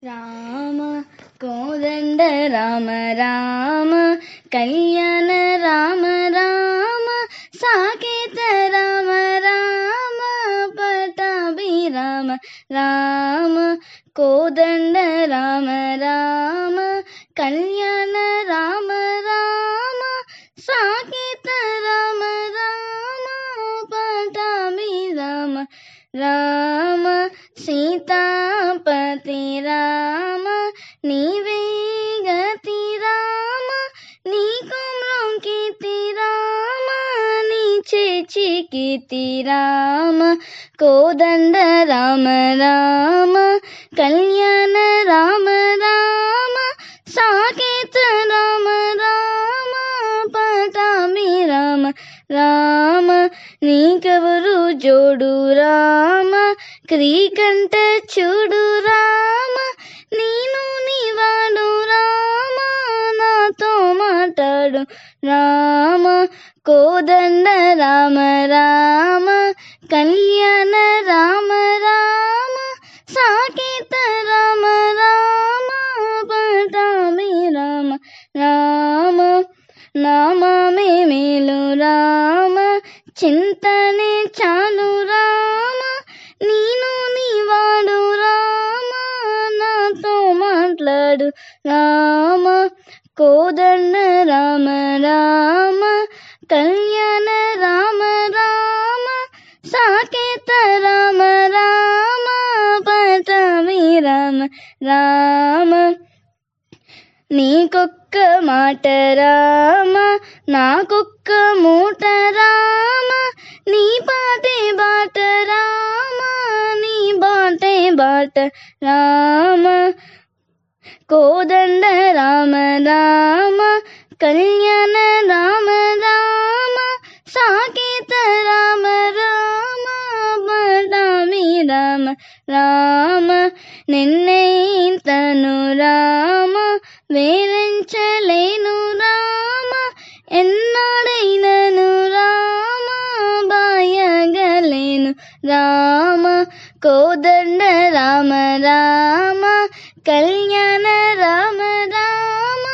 రామ కోదండ రామ రామ కళ్యాణ రామ రామ సాకేత రామ రామ పటాభి రామ రామ కోదండ రామ రామ కళ్యాణ రామ రామ సాకేత రామ రామ పటాభి రామ రామ సీతాపతి రామ నీవే గతి రామ నీకు మ్రొక్కితి రామ నీ చేచికితి రామ కోదండ రామ రామ కళ్యాణ రామ రామ సాకేత రామ రామ పటాభి రామ రామ నీకెవరు జోడు రామ క్రీకంట చూడు రామ నేను నీవాడు రామ నాతో మాట్లాడు రామ కోదండ రామ రామ కళ్యాణ రామ రామ సాకేత రామ రామ పటాభి రామ రామ నామమే మేలు రామ చింతనే చాలు రామ నేను నీవాడు రామ నాతో మాట్లాడు రామ కోదండ రామ రామ కళ్యాణ రామ రామ సాకేత రామ రామ పటాభి రామ రామ నీకొక్క మాట రామ నాకొక్క మూట రామ నీ పాటే బాట రామ నీ బాటే బాట రామ కోదండ రామ రామ కళ్యాణ రామ రామ సాకేత రామ రామ పటాభి రామ రామ నిన్నైతను రామ వేరించలేను రామ ఎన్నాడైనను రామ బాయగలేను రామ కోదండ రామ రామ కళ్యాణ రామ రామ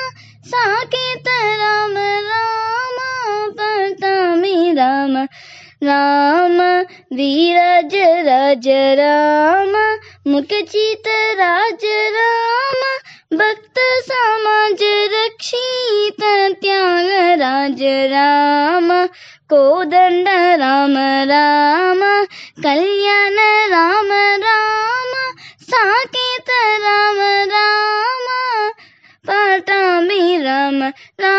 సాకేత రామ రామ పటాభి రామ రామ వీరాజ రాజ రామ ముఖచిత రాజ రామ భక్త సమాజ రక్షిత త్యాగ రాజ రామ కోదండ రామ రామ కళ్యాణ రామ రామ సాకేత రామ రామ పటాభి రామ రామ